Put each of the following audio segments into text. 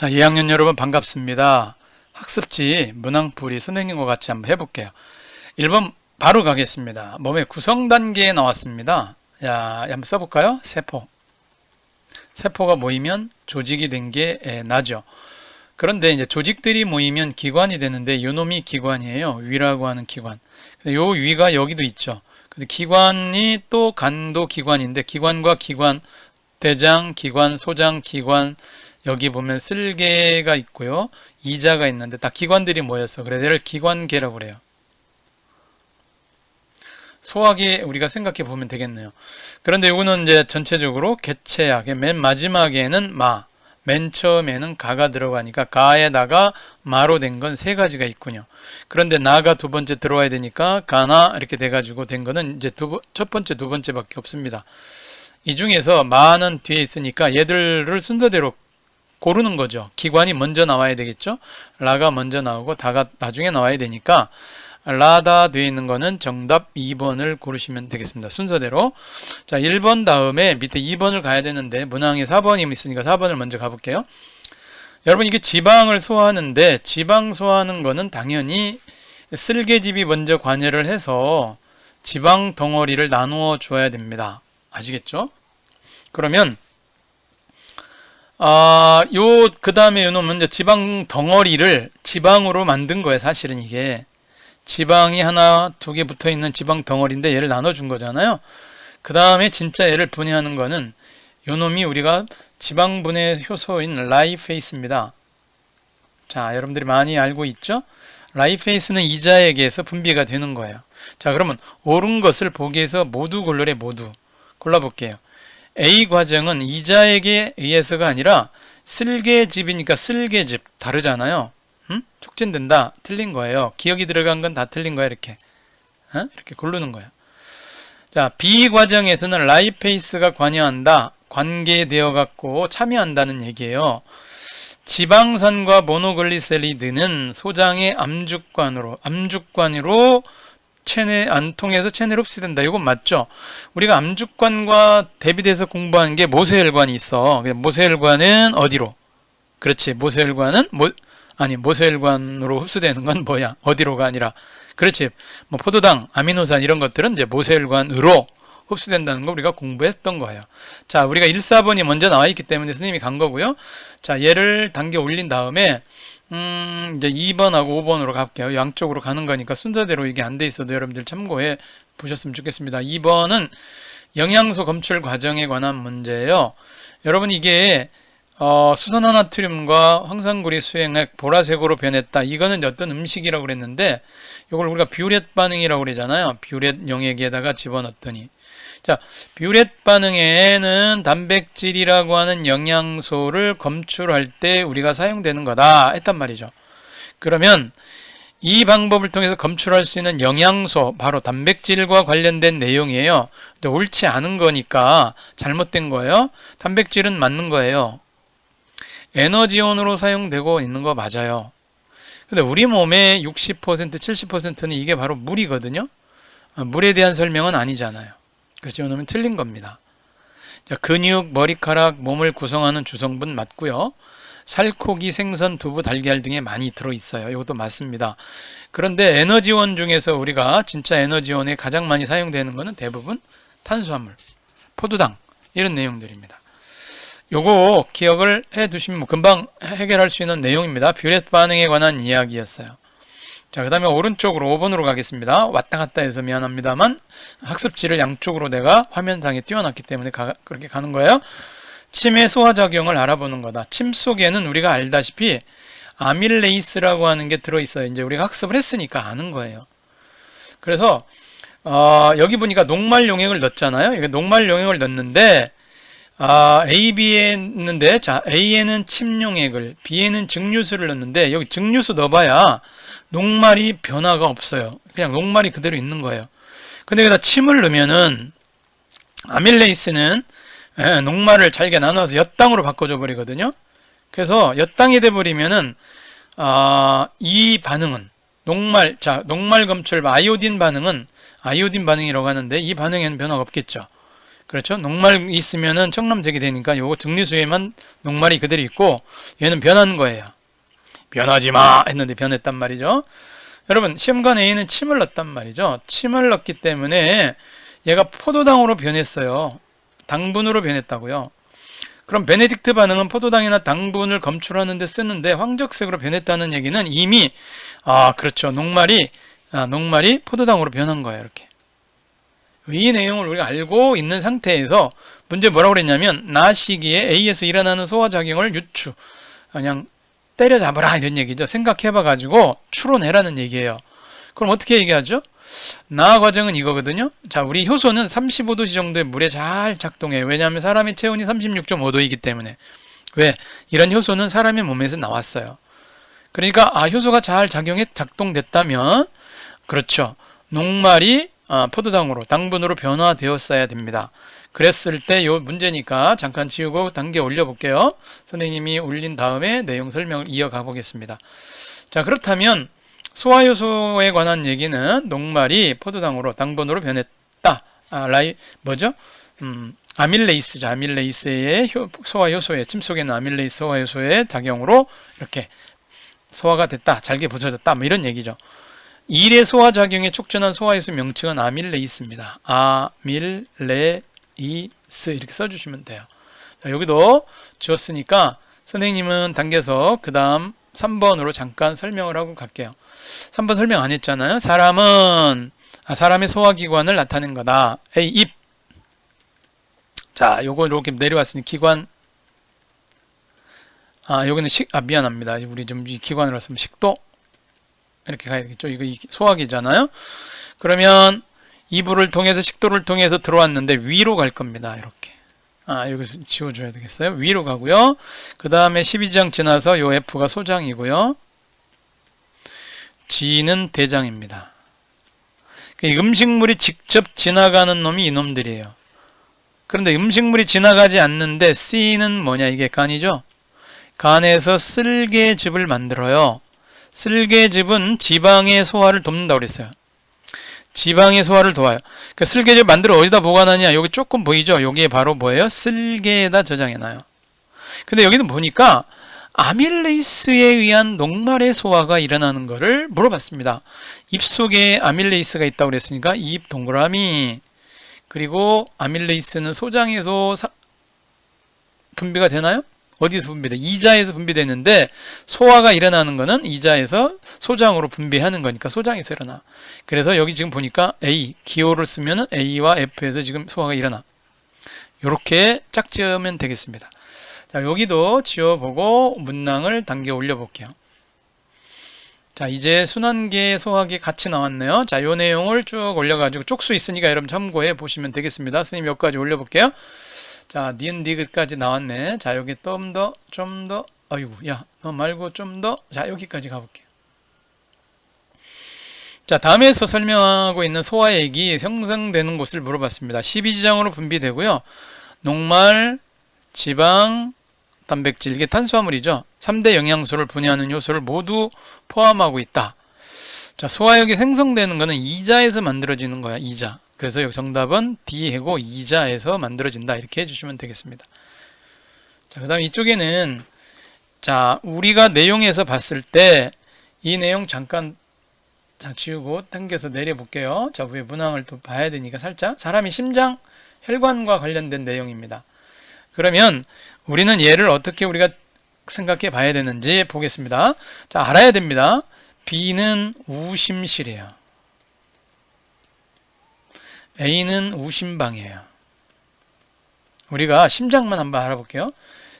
자, 2학년 여러분 반갑습니다. 학습지 문항풀이 선생님과 같이 한번 해볼게요. 1번 바로 가겠습니다. 몸의 구성 단계에 나왔습니다. 야, 한번 써볼까요? 세포. 세포가 모이면 조직이 된 게 나죠. 그런데 이제 조직들이 모이면 기관이 되는데 요놈이 기관이에요. 위라고 하는 기관. 요 위가 여기도 있죠. 근데 기관이 또 간도 기관인데 기관과 기관, 대장, 기관, 소장, 기관, 여기 보면 쓸개가 있고요. 이자가 있는데 다 기관들이 모였어. 그래서 얘를 기관계라고 그래요. 소화기 우리가 생각해 보면 되겠네요. 그런데 이거는 이제 전체적으로 개체약, 맨 마지막에는 마, 맨 처음에는 가가 들어가니까 가에다가 마로 된 건 세 가지가 있군요. 그런데 나가 두 번째 들어와야 되니까 가나 이렇게 돼가지고 된 거는 이제 첫 번째, 두 번째밖에 없습니다. 이 중에서 마는 뒤에 있으니까 얘들을 순서대로 고르는 거죠. 기관이 먼저 나와야 되겠죠. 라가 먼저 나오고 다가 나중에 나와야 되니까 라다 뒤에 있는 거는 정답 2번을 고르시면 되겠습니다. 순서대로. 자, 1번 다음에 밑에 2번을 가야 되는데 문항에 4번이 있으니까 4번을 먼저 가볼게요. 여러분 이게 지방을 소화하는데 지방 소화하는 거는 당연히 쓸개즙이 먼저 관여를 해서 지방 덩어리를 나누어 줘야 됩니다. 아시겠죠? 그러면 그 다음에 요놈은 이제 지방 덩어리를 지방으로 만든 거예요. 사실은 이게 지방이 하나, 두 개 붙어 있는 지방 덩어리인데 얘를 나눠준 거잖아요. 그 다음에 진짜 얘를 분해하는 거는 요놈이 우리가 지방 분해 효소인 라이페이스입니다. 자, 여러분들이 많이 알고 있죠? 라이페이스는 이자에게서 분비가 되는 거예요. 자, 그러면 옳은 것을 보기에서 모두 골라래. 모두 골라볼게요. A 과정은 이자에게 의해서가 아니라 쓸개즙이니까 쓸개즙 다르잖아요. 촉진된다. 틀린 거예요. 기억이 들어간 건 다 틀린 거야. 이렇게 이렇게 고르는 거예요. 자, B 과정에서는 라이페이스가 관여한다. 관계되어 갖고 참여한다는 얘기예요. 지방산과 모노글리세리드는 소장의 암죽관으로 체내 안 통해서 체내로 흡수된다. 이건 맞죠? 우리가 암죽관과 대비돼서 공부하는 게 모세혈관이 있어. 모세혈관은 어디로? 그렇지. 모세혈관은 모세혈관으로 흡수되는 건 뭐야? 어디로가 아니라. 그렇지. 뭐 포도당, 아미노산 이런 것들은 이제 모세혈관으로 흡수된다는 거 우리가 공부했던 거예요. 자, 우리가 1, 4번이 먼저 나와 있기 때문에 선생님이 간 거고요. 자, 얘를 단계 올린 다음에 이제 2번하고 5번으로 갈게요. 양쪽으로 가는 거니까 순서대로 이게 안 돼 있어도 여러분들 참고해 보셨으면 좋겠습니다. 2번은 영양소 검출 과정에 관한 문제예요. 여러분 이게 수산화나트륨과 황산구리 수행액 보라색으로 변했다. 이거는 어떤 음식이라고 그랬는데 이걸 우리가 뷰렛 반응이라고 그러잖아요. 뷰렛 용액에다가 집어넣었더니 자, 뷰렛 반응에는 단백질이라고 하는 영양소를 검출할 때 우리가 사용되는 거다 했단 말이죠. 그러면 이 방법을 통해서 검출할 수 있는 영양소, 바로 단백질과 관련된 내용이에요. 근데 옳지 않은 거니까 잘못된 거예요. 단백질은 맞는 거예요. 에너지원으로 사용되고 있는 거 맞아요. 근데 우리 몸의 60%, 70%는 이게 바로 물이거든요. 물에 대한 설명은 아니잖아요. 그렇죠. 이놈은 틀린 겁니다. 자, 근육, 머리카락, 몸을 구성하는 주성분 맞고요. 살코기, 생선, 두부, 달걀 등에 많이 들어있어요. 이것도 맞습니다. 그런데 에너지원 중에서 우리가 진짜 에너지원에 가장 많이 사용되는 것은 대부분 탄수화물, 포도당 이런 내용들입니다. 요거 기억을 해 두시면 뭐 금방 해결할 수 있는 내용입니다. 뷰렛 반응에 관한 이야기였어요. 자, 그 다음에 오른쪽으로 5번으로 가겠습니다. 왔다 갔다 해서 미안합니다만 학습지를 양쪽으로 내가 화면상에 띄워놨기 때문에 그렇게 가는 거예요. 침의 소화작용을 알아보는 거다. 침 속에는 우리가 알다시피 아밀레이스라고 하는 게 들어있어요. 이제 우리가 학습을 했으니까 아는 거예요. 그래서 여기 보니까 녹말 용액을 넣었잖아요. 이게 녹말 용액을 넣었는데 A, B에 있는데 자, A에는 침용액을, B에는 증류수를 넣었는데 여기 증류수 넣어봐야 녹말이 변화가 없어요. 그냥 녹말이 그대로 있는 거예요. 근데 여기다 침을 넣으면은 아밀레이스는 녹말을 잘게 나눠서 엿당으로 바꿔줘 버리거든요. 그래서 엿당이 돼 버리면은 이 반응은 녹말 검출 아이오딘 반응이라고 하는데 이 반응에는 변화가 없겠죠. 그렇죠? 녹말이 있으면은 청람색이 되니까 요거 정리수에만 녹말이 그대로 있고 얘는 변한 거예요. 변하지 마 했는데 변했단 말이죠. 여러분 시험관 A는 침을 넣었단 말이죠. 침을 넣었기 때문에 얘가 포도당으로 변했어요. 당분으로 변했다고요. 그럼 베네딕트 반응은 포도당이나 당분을 검출하는 데 쓰는데 황적색으로 변했다는 얘기는 이미 그렇죠. 녹말이 포도당으로 변한 거예요. 이렇게. 이 내용을 우리가 알고 있는 상태에서 문제 뭐라고 그랬냐면 낮 시기에 A에서 일어나는 소화작용을 그냥 때려잡아라 이런 얘기죠. 생각해봐 가지고 추론해라는 얘기예요. 그럼 어떻게 얘기하죠? 나 과정은 이거거든요. 자, 우리 효소는 35도씨 정도의 물에 잘 작동해요. 왜냐하면 사람의 체온이 36.5도이기 때문에. 왜? 이런 효소는 사람의 몸에서 나왔어요. 그러니까 효소가 잘 작동됐다면 그렇죠. 녹말이 포도당으로 당분으로 변화되었어야 됩니다. 그랬을 때 요 문제니까 잠깐 지우고 단계 올려볼게요. 선생님이 올린 다음에 내용 설명을 이어가 보겠습니다. 자, 그렇다면 소화효소에 관한 얘기는 녹말이 포도당으로 당분으로 변했다. 아밀레이스죠. 아밀레이스의 소화효소에 침 속에 있는 아밀레이스 소화효소의 작용으로 이렇게 소화가 됐다. 잘게 부서졌다. 뭐 이런 얘기죠. 1의 소화작용에 촉진한 소화효소 명칭은 아밀레이스입니다. 아밀레이스 이렇게 써주시면 돼요. 자, 여기도 지웠으니까 선생님은 당겨서 그 다음 3번으로 잠깐 설명을 하고 갈게요. 3번 설명 안 했잖아요. 사람의 소화기관을 나타낸 거다. A. 입. 자, 요거 이렇게 내려왔으니 기관. 여기는 미안합니다. 우리 좀 이 기관으로 쓰면 식도. 이렇게 가야 되겠죠. 이거 소화기잖아요. 그러면 이불을 통해서 식도를 통해서 들어왔는데 위로 갈 겁니다. 이렇게. 여기서 지워줘야 되겠어요. 위로 가고요. 그 다음에 12장 지나서 요 F가 소장이고요. G는 대장입니다. 음식물이 직접 지나가는 놈이 이놈들이에요. 그런데 음식물이 지나가지 않는데 C는 뭐냐? 이게 간이죠. 간에서 쓸개즙을 만들어요. 쓸개즙은 지방의 소화를 돕는다고 그랬어요. 지방의 소화를 도와요. 그 쓸개즙 만들어 어디다 보관하냐? 여기 조금 보이죠? 여기에 바로 뭐예요? 쓸개에다 저장해놔요. 근데 여기는 보니까 아밀레이스에 의한 녹말의 소화가 일어나는 것을 물어봤습니다. 입속에 아밀레이스가 있다고 그랬으니까 입 동그라미. 그리고 아밀레이스는 소장에서 분비가 되나요? 어디서 분비돼? 이자에서 분비되는데 소화가 일어나는 거는 이자에서 소장으로 분비하는 거니까 소장에서 일어나. 그래서 여기 지금 보니까 A, 기호를 쓰면 A와 F에서 지금 소화가 일어나. 이렇게 짝지으면 되겠습니다. 자, 여기도 지워보고 문항을 단계 올려볼게요. 자, 이제 순환계, 소화계 같이 나왔네요. 자, 요 내용을 쭉 올려가지고 쪽수 있으니까 여러분 참고해 보시면 되겠습니다. 선생님 여기까지 올려볼게요. 자, 니은 니귿까지 나왔네. 자, 여기 좀 더, 아이고, 야, 너 말고 좀 더. 자, 여기까지 가볼게요. 자, 다음에서 설명하고 있는 소화액이 형성되는 곳을 물어봤습니다. 12지장으로 분비되고요. 녹말, 지방, 단백질, 이게 탄수화물이죠. 3대 영양소를 분해하는 요소를 모두 포함하고 있다. 자, 소화액이 생성되는 거는 이자에서 만들어지는 거야, 이자. 그래서 여기 정답은 D해고 이자에서 만들어진다. 이렇게 해주시면 되겠습니다. 자, 그 다음 이쪽에는 자, 우리가 내용에서 봤을 때 이 내용 잠깐 지우고 당겨서 내려볼게요. 자, 위에 문항을 또 봐야 되니까 살짝 사람이 심장, 혈관과 관련된 내용입니다. 그러면 우리는 얘를 어떻게 우리가 생각해 봐야 되는지 보겠습니다. 자, 알아야 됩니다. B는 우심실이에요. A는 우심방이에요. 우리가 심장만 한번 알아볼게요.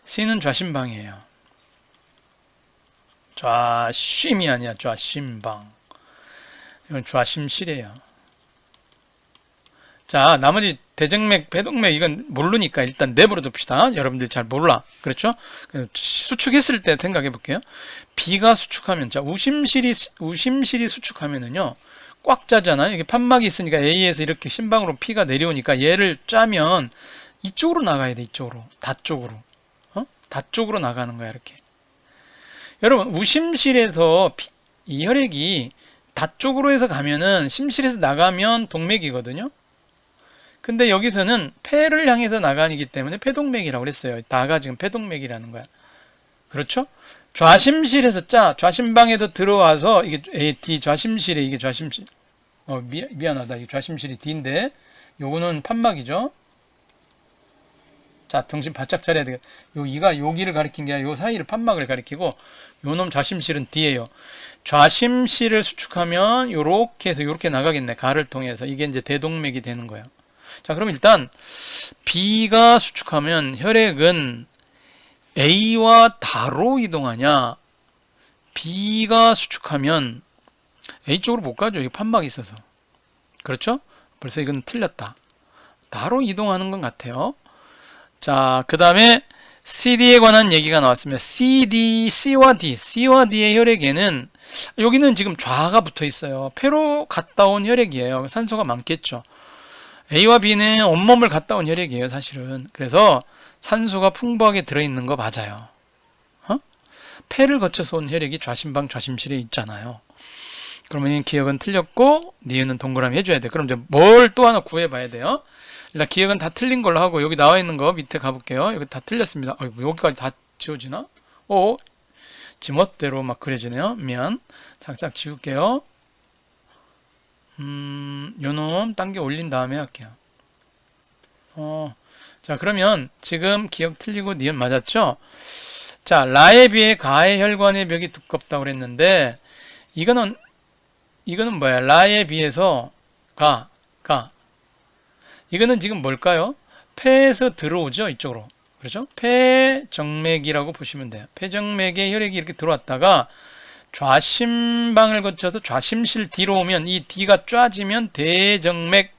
C는 좌심방이에요. 좌심이 아니야. 좌심방. 이건 좌심실이에요. 자, 나머지 대정맥, 배동맥 이건 모르니까 일단 내버려 둡시다. 여러분들 잘 몰라. 그렇죠? 수축했을 때 생각해 볼게요. B가 수축하면, 자, 우심실이 수축하면은요, 꽉 짜잖아요. 이게 판막이 있으니까 A에서 이렇게 심방으로 P가 내려오니까 얘를 짜면 이쪽으로 나가야 돼. 이쪽으로. 다 쪽으로. 다 쪽으로 나가는 거야. 이렇게. 여러분, 우심실에서 이 혈액이 다 쪽으로 해서 가면은 심실에서 나가면 동맥이거든요. 근데 여기서는 폐를 향해서 나가기 때문에 폐동맥이라고 그랬어요. 다가 지금 폐동맥이라는 거야. 그렇죠? 좌심실에서 좌심방에도 들어와서 이게 D 좌심실에 이게 좌심실. 미안하다. 이게 좌심실이 D인데 요거는 판막이죠. 자, 정신 바짝 차려야 되겠다. 요 이가 여기를 가리킨 게 아니라 요 사이를 판막을 가리키고 요놈 좌심실은 D예요. 좌심실을 수축하면 요렇게 해서 요렇게 나가겠네. 가를 통해서. 이게 이제 대동맥이 되는 거예요. 자, 그럼 일단 B가 수축하면 혈액은 A와 다로 이동하냐, B가 수축하면 A 쪽으로 못 가죠. 이게 판막이 있어서. 그렇죠? 벌써 이건 틀렸다. 다로 이동하는 것 같아요. 자, 그 다음에 CD에 관한 얘기가 나왔습니다. CD, C와 D의 혈액에는 여기는 지금 좌가 붙어 있어요. 폐로 갔다 온 혈액이에요. 산소가 많겠죠. A와 B는 온몸을 갔다 온 혈액이에요, 사실은. 그래서 산소가 풍부하게 들어있는 거 맞아요. 폐를 거쳐서 온 혈액이 좌심방, 좌심실에 있잖아요. 그러면 기억은 틀렸고 니은은 동그라미 해줘야 돼. 그럼 이제 뭘 또 하나 구해봐야 돼요. 일단 기억은 다 틀린 걸로 하고 여기 나와 있는 거 밑에 가볼게요. 여기 다 틀렸습니다. 여기까지 다 지워지나? 지멋대로 막 그려지네요. 미안. 싹싹 지울게요. 요놈 당겨 올린 다음에 할게요. 자, 그러면 지금 기억 틀리고 니은 맞았죠? 자, 라에 비해 가의 혈관의 벽이 두껍다고 그랬는데 이거는 뭐야? 라에 비해서 가. 이거는 지금 뭘까요? 폐에서 들어오죠, 이쪽으로. 그렇죠? 폐정맥이라고 보시면 돼요. 폐정맥에 혈액이 이렇게 들어왔다가 좌심방을 거쳐서 좌심실 D로 오면 이 D가 쫙지면 대동맥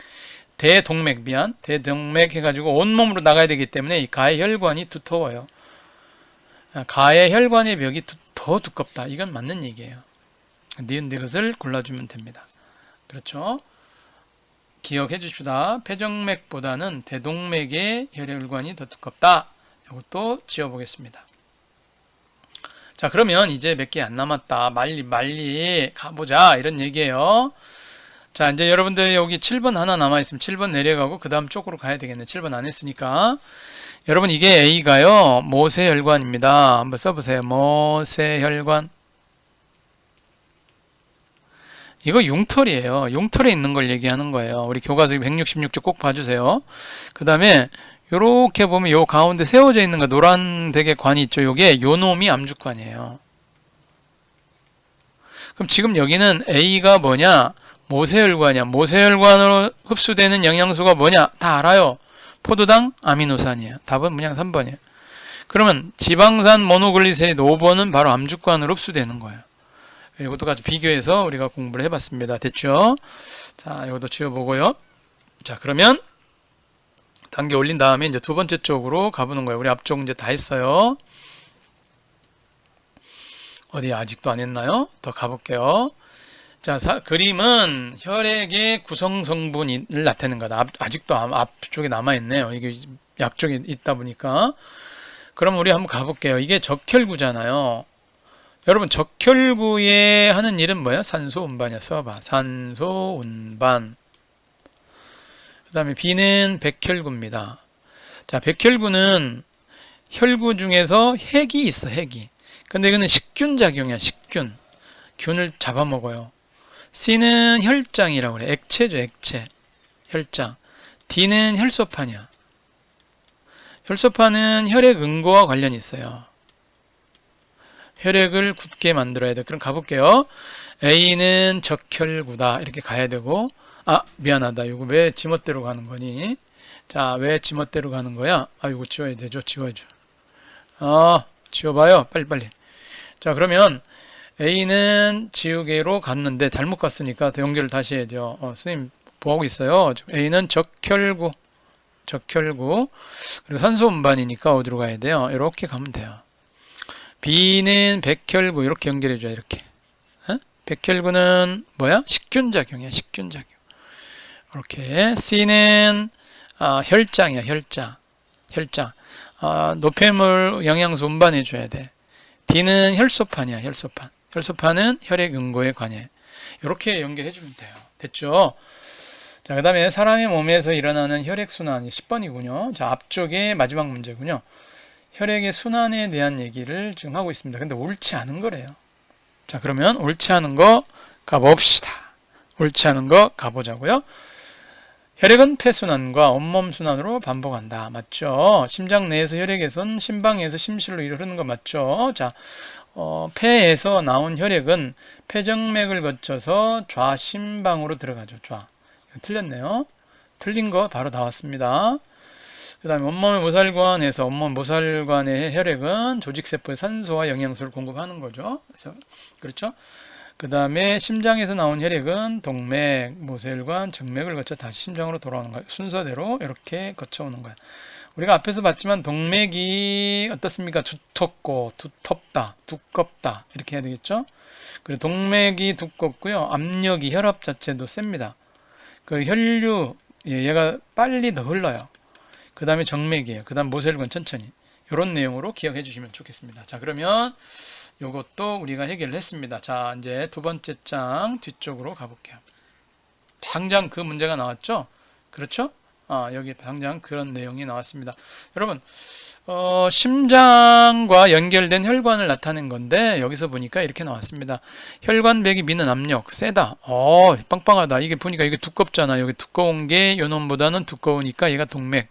해가지고 온몸으로 나가야 되기 때문에 이 가의 혈관이 두터워요. 가의 혈관의 벽이 더 두껍다. 이건 맞는 얘기예요. 니은 것을 골라주면 됩니다. 그렇죠? 기억해 주십시다. 폐정맥보다는 대동맥의 혈관이 더 두껍다. 이것도 지워보겠습니다. 자, 그러면 이제 몇 개 안 남았다. 말리 가보자. 이런 얘기예요. 자, 이제 여러분들 여기 7번 하나 남아있으면 7번 내려가고 그 다음 쪽으로 가야 되겠네. 7번 안 했으니까. 여러분 이게 A가요. 모세혈관입니다. 한번 써보세요. 모세혈관. 이거 융털이에요. 융털에 있는 걸 얘기하는 거예요. 우리 교과서 166쪽 꼭 봐주세요. 그 다음에 요렇게 보면 요 가운데 세워져 있는 거 노란색의 관이 있죠. 요게 요놈이 암주관이에요. 그럼 지금 여기는 A가 뭐냐? 모세혈관이야. 모세혈관으로 흡수되는 영양소가 뭐냐? 다 알아요. 포도당, 아미노산이에요. 답은 그냥 3번이에요. 그러면 지방산 모노글리세리드 5번은 바로 암주관으로 흡수되는 거예요. 이것도 같이 비교해서 우리가 공부를 해봤습니다. 됐죠? 자, 이것도 지워보고요. 자, 그러면 단계 올린 다음에 이제 두 번째 쪽으로 가보는 거예요. 우리 앞쪽 이제 다 했어요. 어디 아직도 안 했나요? 더 가볼게요. 자, 그림은 혈액의 구성 성분을 나타내는 거다. 아직도 앞쪽에 남아있네요. 이게 약쪽에 있다 보니까. 그럼 우리 한번 가볼게요. 이게 적혈구잖아요. 여러분 적혈구에 하는 일은 뭐야? 산소운반이야. 써봐. 산소운반. 그 다음에 B는 백혈구입니다. 자, 백혈구는 혈구 중에서 핵이 있어. 핵이. 근데 이거는 식균 작용이야. 식균. 균을 잡아먹어요. C는 혈장이라고 그래. 액체죠. 액체. 혈장. D는 혈소판이야. 혈소판은 혈액 응고와 관련이 있어요. 혈액을 굳게 만들어야 돼. 그럼 가볼게요. A는 적혈구다. 이렇게 가야 되고, 미안하다. 이거 왜 지멋대로 가는 거니? 자, 왜 지멋대로 가는 거야? 이거 지워야 되죠. 지워야죠. 지워봐요. 빨리빨리. 자, 그러면 A는 지우개로 갔는데 잘못 갔으니까 연결을 다시 해야 돼요. 선생님 뭐하고 있어요? A는 적혈구. 그리고 산소 운반이니까 어디로 가야 돼요? 이렇게 가면 돼요. B는 백혈구. 이렇게 연결해줘야 이렇게. 백혈구는 뭐야? 식균작용이야. 식균작용. 이렇게. C는 혈장이야. 혈장. 노폐물 영양소 운반해줘야 돼. D는 혈소판이야. 혈소판은 혈액 응고에 관해. 이렇게 연결해주면 돼요. 됐죠? 자, 그 다음에 사람의 몸에서 일어나는 혈액순환이 10번이군요. 자, 앞쪽에 마지막 문제군요. 혈액의 순환에 대한 얘기를 지금 하고 있습니다. 근데 옳지 않은 거래요. 자, 그러면 옳지 않은 거 가봅시다. 옳지 않은 거 가보자고요. 혈액은 폐순환과 온몸 순환으로 반복한다. 맞죠? 심장 내에서 혈액에선 심방에서 심실로 흐르는 거 맞죠? 자, 폐에서 나온 혈액은 폐정맥을 거쳐서 좌심방으로 들어가죠. 좌. 틀렸네요. 틀린 거 바로 나왔습니다. 그 다음에 온몸의 모살관에서 온몸 모살관의 혈액은 조직세포에 산소와 영양소를 공급하는 거죠. 그래서 그렇죠. 그 다음에 심장에서 나온 혈액은 동맥, 모세혈관, 정맥을 거쳐 다시 심장으로 돌아오는 거예요. 순서대로 이렇게 거쳐오는 거예요. 우리가 앞에서 봤지만 동맥이 어떻습니까? 두텁고, 두텁다, 두껍다 이렇게 해야 되겠죠. 그리고 동맥이 두껍고요. 압력이 혈압 자체도 셉니다. 그 혈류 얘가 빨리 더 흘러요. 그 다음에 정맥이에요. 그 다음 모세혈관 천천히. 이런 내용으로 기억해 주시면 좋겠습니다. 자, 그러면 요것도 우리가 해결을 했습니다. 자, 이제 두 번째 장 뒤쪽으로 가볼게요. 당장 그 문제가 나왔죠? 그렇죠? 여기 당장 그런 내용이 나왔습니다. 여러분, 심장과 연결된 혈관을 나타낸 건데 여기서 보니까 이렇게 나왔습니다. 혈관벽이 미는 압력 세다. 빵빵하다. 이게 보니까 이게 두껍잖아. 여기 두꺼운 게 요놈보다는 두꺼우니까 얘가 동맥.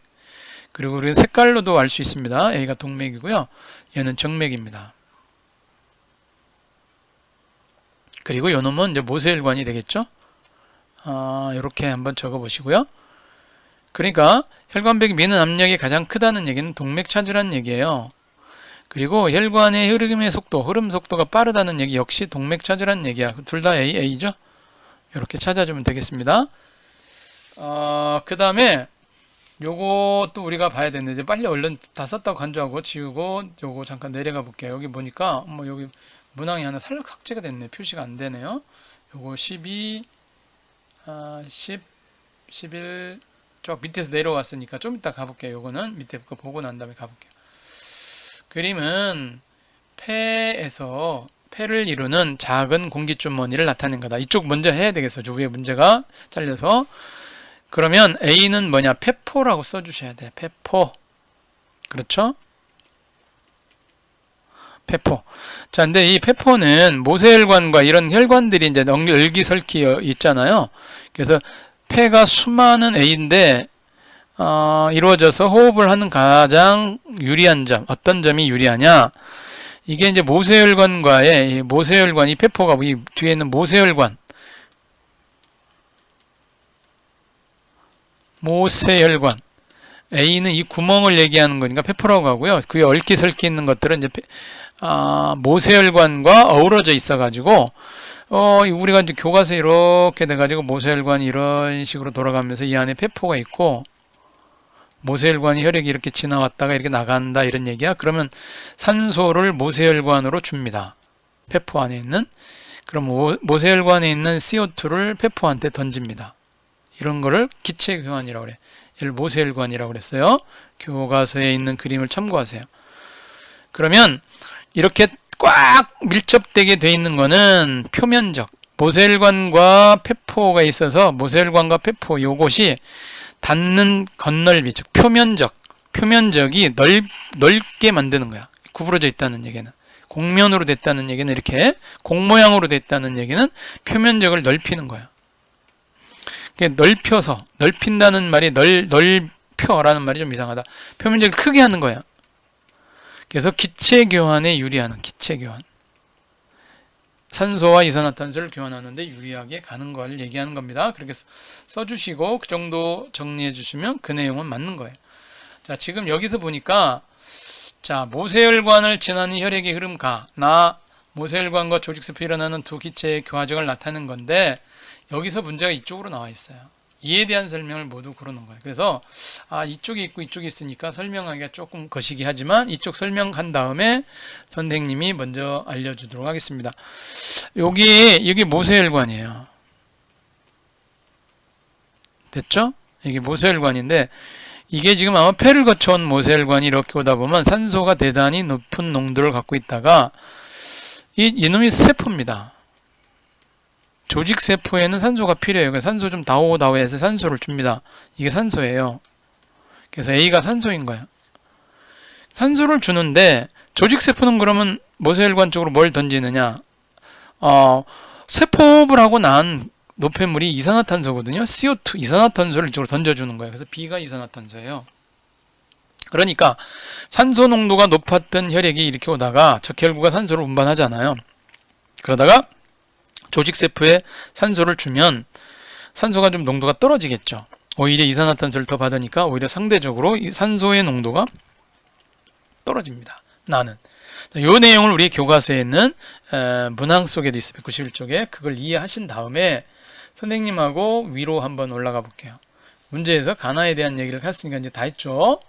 그리고 우리는 색깔로도 알 수 있습니다. A가 동맥이고요. 얘는 정맥입니다. 그리고 요놈은 이제 모세혈관이 되겠죠. 이렇게 한번 적어 보시고요. 그러니까 혈관벽이 미는 압력이 가장 크다는 얘기는 동맥 찾으라는 얘기예요. 그리고 혈관의 흐름의 속도, 흐름 속도가 빠르다는 얘기 역시 동맥 찾으라는 얘기야. 둘 다 A죠? 이렇게 찾아주면 되겠습니다. 그 다음에 요것도 우리가 봐야 되는데 빨리 얼른 다 썼다고 간주하고 지우고 요거 잠깐 내려가 볼게요. 여기 보니까 여기 문항이 하나 삭제가 됐네. 표시가 안 되네요. 요거 12, 10, 11 쭉 밑에서 내려왔으니까 좀 이따 가볼게요. 요거는 밑에 거 보고 난 다음에 가볼게요. 그림은 폐에서 폐를 이루는 작은 공기주머니를 나타낸 거다. 이쪽 먼저 해야 되겠어요. 위에 문제가 잘려서. 그러면 A는 뭐냐? 폐포라고 써주셔야 돼. 폐포. 그렇죠? 폐포. 자, 근데 이 폐포는 모세혈관과 이런 혈관들이 이제 얼기설키 있잖아요. 그래서 폐가 수많은 A인데 이루어져서 호흡을 하는 가장 유리한 점, 어떤 점이 유리하냐? 이게 이제 모세혈관과의 모세혈관, 이 폐포가 이 뒤에 있는 모세혈관, 모세혈관. A는 이 구멍을 얘기하는 거니까 폐포라고 하고요. 그게 얽히설키 있는 것들은 이제 모세혈관과 어우러져 있어가지고 우리가 이제 교과서에 이렇게 돼가지고 모세혈관이 이런 식으로 돌아가면서 이 안에 폐포가 있고 모세혈관이 혈액이 이렇게 지나왔다가 이렇게 나간다 이런 얘기야. 그러면 산소를 모세혈관으로 줍니다. 폐포 안에 있는. 그럼 모세혈관에 있는 CO2를 폐포한테 던집니다. 이런 거를 기체교환이라고 그래. 이를 모세혈관이라고 그랬어요. 교과서에 있는 그림을 참고하세요. 그러면 이렇게 꽉 밀접되게 돼 있는 거는 표면적, 모세혈관과 폐포가 있어서 모세혈관과 폐포 요것이 닿는 겉넓이, 즉 표면적이 넓게 만드는 거야. 구부러져 있다는 얘기는. 공면으로 됐다는 얘기는 이렇게 공 모양으로 됐다는 얘기는 표면적을 넓히는 거야. 넓혀서, 넓힌다는 말이 넓혀라는 말이 좀 이상하다. 표면적을 크게 하는 거야. 그래서 기체 교환에 유리하는 기체 교환. 산소와 이산화탄소를 교환하는데 유리하게 가는 걸 얘기하는 겁니다. 그렇게 써주시고 그 정도 정리해 주시면 그 내용은 맞는 거예요. 자, 지금 여기서 보니까 자, 모세혈관을 지나는 혈액의 흐름 모세혈관과 조직세포에 일어나는 두 기체의 교화적을 나타내는 건데 여기서 문제가 이쪽으로 나와 있어요. 이에 대한 설명을 모두 걸어놓은 거예요. 그래서 이쪽에 있고 이쪽에 있으니까 설명하기가 조금 거시기 하지만 이쪽 설명한 다음에 선생님이 먼저 알려주도록 하겠습니다. 여기 모세혈관이에요. 됐죠? 이게 모세혈관인데 이게 지금 아마 폐를 거쳐온 모세혈관이 이렇게 오다 보면 산소가 대단히 높은 농도를 갖고 있다가 이놈이 세포입니다. 조직세포에는 산소가 필요해요. 그래서 산소 좀 다오 해서 산소를 줍니다. 이게 산소예요. 그래서 A가 산소인 거야. 산소를 주는데 조직세포는 그러면 모세혈관 쪽으로 뭘 던지느냐? 세포호흡을 하고 난 노폐물이 이산화탄소거든요. CO2 이산화탄소를 이쪽으로 던져주는 거예요. 그래서 B가 이산화탄소예요. 그러니까 산소 농도가 높았던 혈액이 이렇게 오다가 적혈구가 산소를 운반하잖아요. 그러다가 조직세포에 산소를 주면 산소가 좀 농도가 떨어지겠죠. 오히려 이산화탄소를 더 받으니까 오히려 상대적으로 이 산소의 농도가 떨어집니다. 나는. 이 내용을 우리 교과서에 있는 문항 속에도 있어요. 191쪽에. 그걸 이해하신 다음에 선생님하고 위로 한번 올라가 볼게요. 문제에서 가나에 대한 얘기를 했으니까 이제 다 했죠.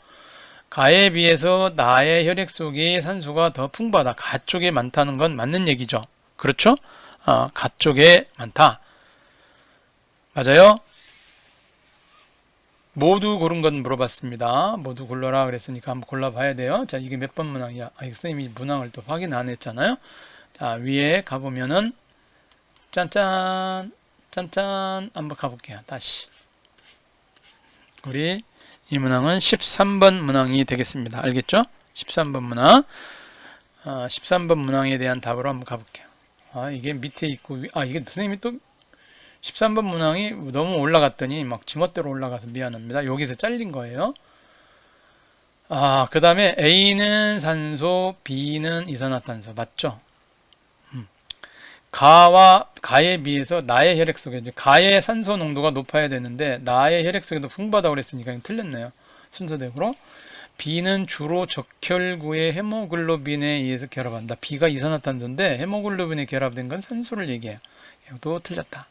가에 비해서 나의 혈액 속에 산소가 더 풍부하다. 가 쪽에 많다는 건 맞는 얘기죠. 그렇죠? 가 쪽에 많다. 맞아요? 모두 고른 건 물어봤습니다. 모두 골라라 그랬으니까 한번 골라봐야 돼요. 자, 이게 몇 번 문항이야? 이거 선생님이 문항을 또 확인 안 했잖아요. 자, 위에 가보면은 짠짠 짠짠 한번 가볼게요. 다시 우리 이 문항은 13번 문항이 되겠습니다. 알겠죠? 13번 문항. 13번 문항에 대한 답으로 한번 가볼게요. 이게 밑에 있고 이게 선생님이 또 13번 문항이 너무 올라갔더니 막 지멋대로 올라가서 미안합니다. 여기서 잘린 거예요. 그 다음에 A는 산소, B는 이산화탄소. 맞죠? 가에 비해서 나의 혈액 속에 이제 가의 산소 농도가 높아야 되는데 나의 혈액 속에도 풍부하다고 그랬으니까 틀렸네요. 순서대로. B는 주로 적혈구의 헤모글로빈에 의해서 결합한다. B가 이산화탄소인데 헤모글로빈에 결합된 건 산소를 얘기해요. 이것도 틀렸다.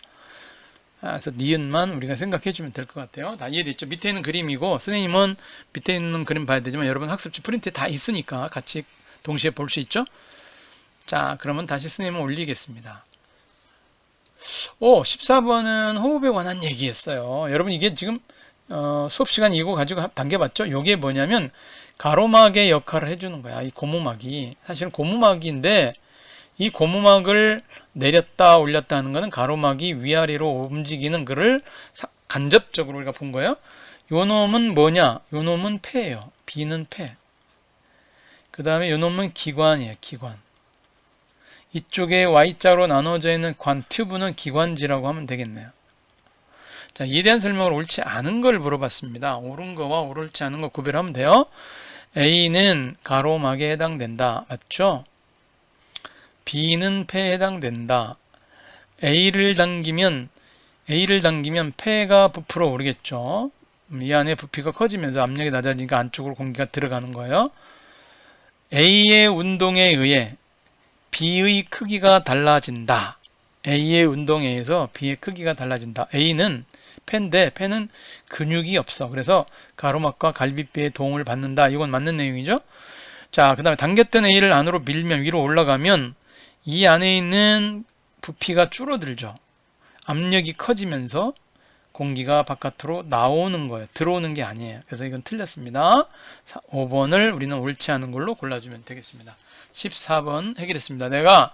그래서 니은만 우리가 생각해 주면 될 것 같아요. 다 이해됐죠? 밑에 있는 그림이고 선생님은 밑에 있는 그림 봐야 되지만 여러분 학습지 프린트에 다 있으니까 같이 동시에 볼 수 있죠? 자, 그러면 다시 선생님은 올리겠습니다. 14번은 호흡에 관한 얘기했어요. 여러분 이게 지금 수업시간 이거 가지고 당겨봤죠? 이게 뭐냐면 가로막의 역할을 해주는 거야. 이 고무막이 사실은 고무막인데 이 고무막을 내렸다 올렸다 하는 거는 가로막이 위아래로 움직이는 거를 간접적으로 우리가 본 거예요. 요 놈은 뭐냐? 요 놈은 폐예요. B는 폐. 그 다음에 요 놈은 기관이에요. 기관. 이쪽에 Y자로 나눠져 있는 튜브는 기관지라고 하면 되겠네요. 자, 이에 대한 설명을 옳지 않은 걸 물어봤습니다. 옳은 거와 옳지 않은 거 구별하면 돼요. A는 가로막에 해당된다. 맞죠? B는 폐에 해당된다. A를 당기면 폐가 부풀어 오르겠죠. 이 안에 부피가 커지면서 압력이 낮아지니까 안쪽으로 공기가 들어가는 거예요. A의 운동에 의해 B의 크기가 달라진다. A의 운동에 의해서 B의 크기가 달라진다. A는 폐인데 폐는 근육이 없어. 그래서 가로막과 갈비뼈의 도움을 받는다. 이건 맞는 내용이죠. 자, 그 다음에 당겼던 A를 안으로 밀면 위로 올라가면 이 안에 있는 부피가 줄어들죠. 압력이 커지면서 공기가 바깥으로 나오는 거예요. 들어오는 게 아니에요. 그래서 이건 틀렸습니다. 5번을 우리는 옳지 않은 걸로 골라주면 되겠습니다. 14번 해결했습니다. 내가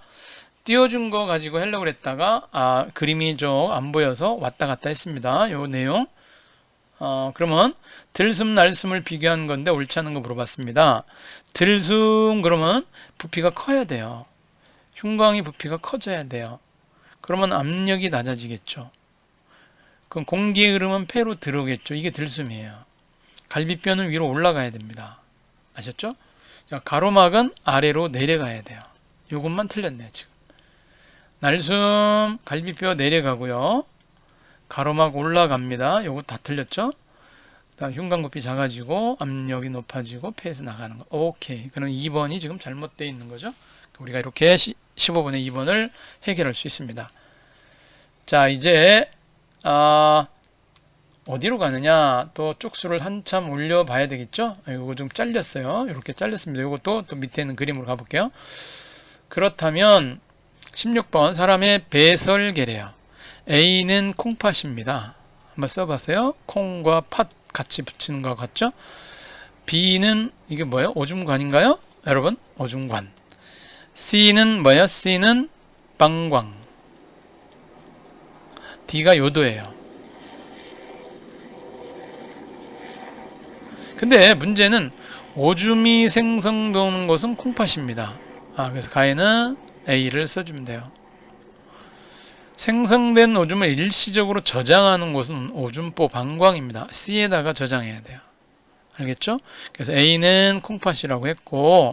띄워준 거 가지고 하려고 했다가 그림이 좀 안 보여서 왔다 갔다 했습니다. 요 내용. 그러면 들숨 날숨을 비교한 건데 옳지 않은 거 물어봤습니다. 들숨 그러면 부피가 커야 돼요. 흉곽이 부피가 커져야 돼요. 그러면 압력이 낮아지겠죠. 그럼 공기의 흐름은 폐로 들어오겠죠. 이게 들숨이에요. 갈비뼈는 위로 올라가야 됩니다. 아셨죠? 자, 가로막은 아래로 내려가야 돼요. 이것만 틀렸네요. 지금 날숨 갈비뼈 내려가고요. 가로막 올라갑니다. 요거 다 틀렸죠? 흉곽 부피 작아지고 압력이 높아지고 폐에서 나가는 거. 오케이. 그럼 2번이 지금 잘못되어 있는 거죠. 우리가 이렇게 15번의 2번을 해결할 수 있습니다. 자, 이제 어디로 가느냐? 또 쪽수를 한참 올려 봐야 되겠죠? 이거 좀 잘렸어요. 이렇게 잘렸습니다. 이것도 또 밑에 있는 그림으로 가볼게요. 그렇다면 16번 사람의 배설계래요. A는 콩팥입니다. 한번 써봤어요. 콩과 팥 같이 붙이는 것 같죠? B는 이게 뭐예요? 오줌관인가요? 여러분, 오줌관. C는 뭐예요? C는 방광. D가 요도예요. 근데 문제는 오줌이 생성되는 곳은 콩팥입니다. 그래서 가에는 A를 써주면 돼요. 생성된 오줌을 일시적으로 저장하는 곳은 오줌보 방광입니다. C에다가 저장해야 돼요. 알겠죠? 그래서 A는 콩팥이라고 했고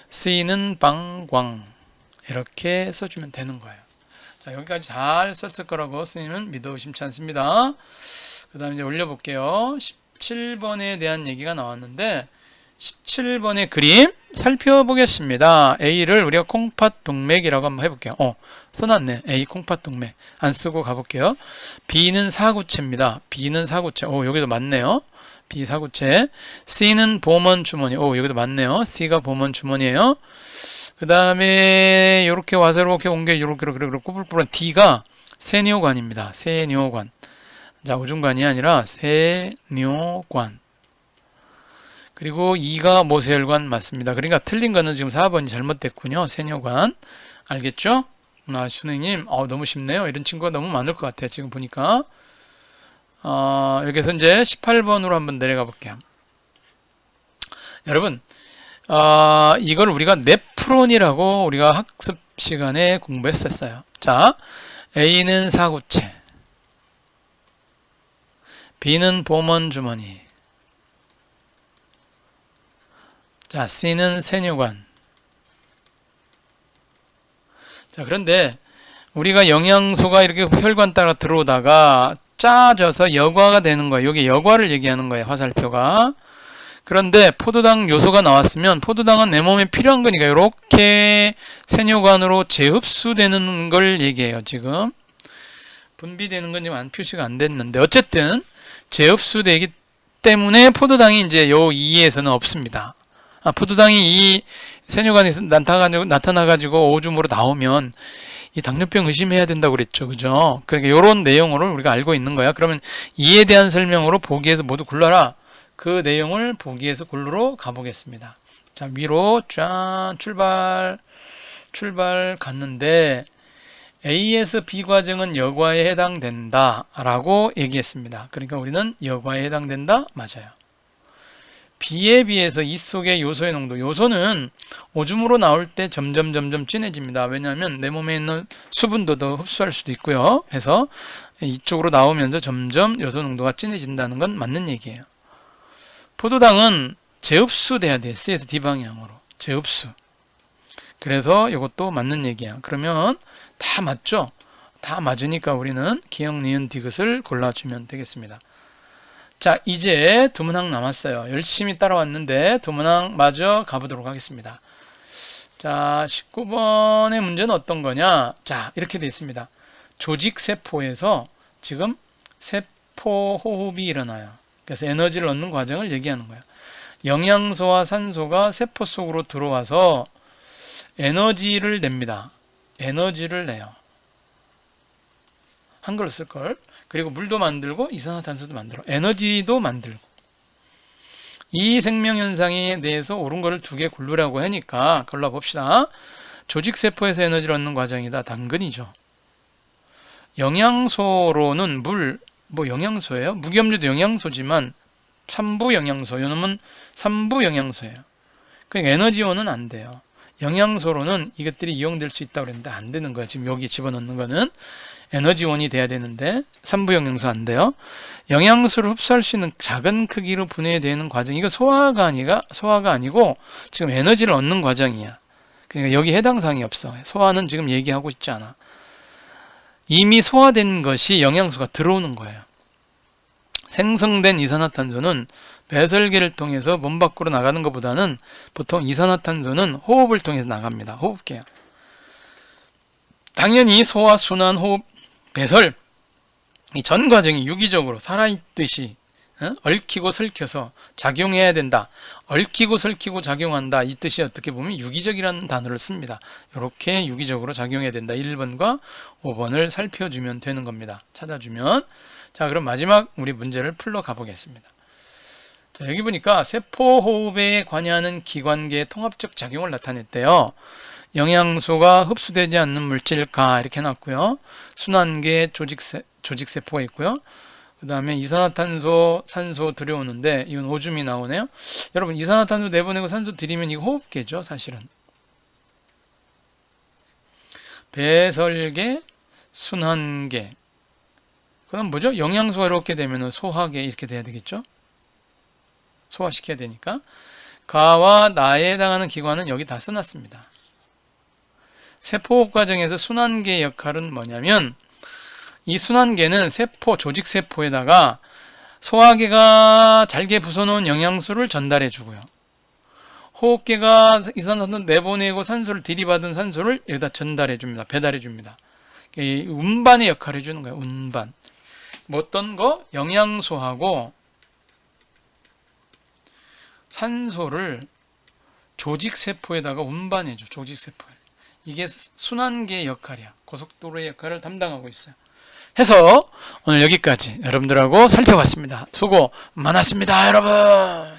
C는 방광 이렇게 써주면 되는 거예요. 자, 여기까지 잘 썼을 거라고 스님은 믿어 의심치 않습니다. 그 다음에 이제 올려볼게요. 17번에 대한 얘기가 나왔는데 17번의 그림 살펴보겠습니다. A를 우리가 콩팥 동맥이라고 한번 해볼게요. 써놨네. A 콩팥 동맥. 안 쓰고 가볼게요. B는 사구체입니다. B는 사구체. 여기도 맞네요. B 사구체. C는 보먼 주머니. 여기도 맞네요. C가 보먼 주머니에요. 그 다음에 이렇게 와서 이렇게 옮겨 이렇게 꼬불꼬불한 D가 세뇨관입니다. 세뇨관. 자, 오줌관이 아니라 세뇨관. 그리고 2가 모세혈관 맞습니다. 그러니까 틀린 거는 지금 4번이 잘못됐군요. 세뇨관. 알겠죠? 선생님, 너무 쉽네요. 이런 친구가 너무 많을 것 같아요. 지금 보니까. 여기서 이제 18번으로 한번 내려가 볼게요. 여러분, 이걸 우리가 네프론이라고 우리가 학습 시간에 공부했었어요. 자, A는 사구체, B는 보먼 주머니, 자, C는 세뇨관. 자, 그런데 우리가 영양소가 이렇게 혈관 따라 들어오다가 짜져서 여과가 되는 거예요. 여기 여과를 얘기하는 거예요. 화살표가. 그런데 포도당 요소가 나왔으면 포도당은 내 몸에 필요한 거니까 이렇게 세뇨관으로 재흡수되는 걸 얘기해요. 지금 분비되는 건 지금 표시가 안 됐는데 어쨌든 재흡수되기 때문에 포도당이 이제 요 2에서는 없습니다. 포도당이 이 세뇨관이 나타나가지고 오줌으로 나오면 이 당뇨병 의심해야 된다고 그랬죠. 그죠? 그러니까 이런 내용을 우리가 알고 있는 거야. 그러면 이에 대한 설명으로 보기에서 모두 굴러라. 그 내용을 보기에서 굴러로 가보겠습니다. 자, 위로 쫙 출발 갔는데 A에서 B 과정은 여과에 해당된다 라고 얘기했습니다. 그러니까 우리는 여과에 해당된다? 맞아요. B에 비해서 이 속의 요소의 농도, 요소는 오줌으로 나올 때 점점 진해집니다. 왜냐하면 내 몸에 있는 수분도 더 흡수할 수도 있고요. 해서 이쪽으로 나오면서 점점 요소 농도가 진해진다는 건 맞는 얘기예요. 포도당은 재흡수돼야 돼. C에서 D 방향으로 재흡수. 그래서 이것도 맞는 얘기야. 그러면 다 맞죠? 다 맞으니까 우리는 기역, 니은, 디귿을 골라주면 되겠습니다. 자, 이제 두 문항 남았어요. 열심히 따라왔는데 두 문항 마저 가보도록 하겠습니다. 자, 19번의 문제는 어떤 거냐? 자, 이렇게 되어 있습니다. 조직세포에서 지금 세포호흡이 일어나요. 그래서 에너지를 얻는 과정을 얘기하는 거예요. 영양소와 산소가 세포 속으로 들어와서 에너지를 냅니다. 에너지를 내요. 한글로 쓸걸. 그리고 물도 만들고 이산화탄소도 만들어. 에너지도 만들고. 이 생명현상에 대해서 옳은 거를 두 개 고르라고 하니까 골라봅시다. 조직세포에서 에너지를 얻는 과정이다. 당근이죠. 영양소로는 영양소예요? 무기염료도 영양소지만 3부 영양소, 요놈은 3부 영양소예요. 그러니까 에너지원은 안 돼요. 영양소로는 이것들이 이용될 수 있다고 그랬는데 안 되는 거야. 지금 여기 집어넣는 거는 에너지원이 돼야 되는데 3부 영양소 안 돼요. 영양소를 흡수할 수 있는 작은 크기로 분해되는 과정, 이거 소화가 아니고 지금 에너지를 얻는 과정이야. 그러니까 여기 해당 사항이 없어. 소화는 지금 얘기하고 있지 않아. 이미 소화된 것이 영양소가 들어오는 거예요. 생성된 이산화탄소는 배설계를 통해서 몸 밖으로 나가는 것보다는 보통 이산화탄소는 호흡을 통해서 나갑니다. 호흡기야. 당연히 소화, 순환, 호흡, 배설 이 전 과정이 유기적으로 살아있듯이 얽히고 설켜서 작용해야 된다. 얽히고 설키고 작용한다. 이 뜻이 어떻게 보면 유기적이라는 단어를 씁니다. 이렇게 유기적으로 작용해야 된다. 1번과 5번을 살펴주면 되는 겁니다. 찾아주면. 자, 그럼 마지막 우리 문제를 풀러 가보겠습니다. 자, 여기 보니까 세포호흡에 관여하는 기관계의 통합적 작용을 나타냈대요. 영양소가 흡수되지 않는 물질가 이렇게 해놨고요. 순환계 조직세포가 있고요. 그 다음에 이산화탄소, 산소 들여오는데 이건 오줌이 나오네요. 여러분 이산화탄소 내보내고 산소 들이면 이거 호흡계죠 사실은. 배설계, 순환계. 그럼 뭐죠? 영양소가 이렇게 되면 소화계 이렇게 돼야 되겠죠? 소화시켜야 되니까. 가와 나에 해당하는 기관은 여기 다 써놨습니다. 세포호흡 과정에서 순환계의 역할은 뭐냐면 이 순환계는 세포, 조직세포에다가 소화계가 잘게 부숴놓은 영양소를 전달해 주고요. 호흡계가 이산화탄소 내보내고 산소를 들이받은 산소를 여기다 전달해 줍니다. 배달해 줍니다. 운반의 역할을 해주는 거예요. 운반. 뭐 어떤 거? 영양소하고 산소를 조직세포에다가 운반해줘. 조직세포에. 이게 순환계의 역할이야. 고속도로의 역할을 담당하고 있어요. 해서 오늘 여기까지 여러분들하고 살펴봤습니다. 수고 많았습니다, 여러분.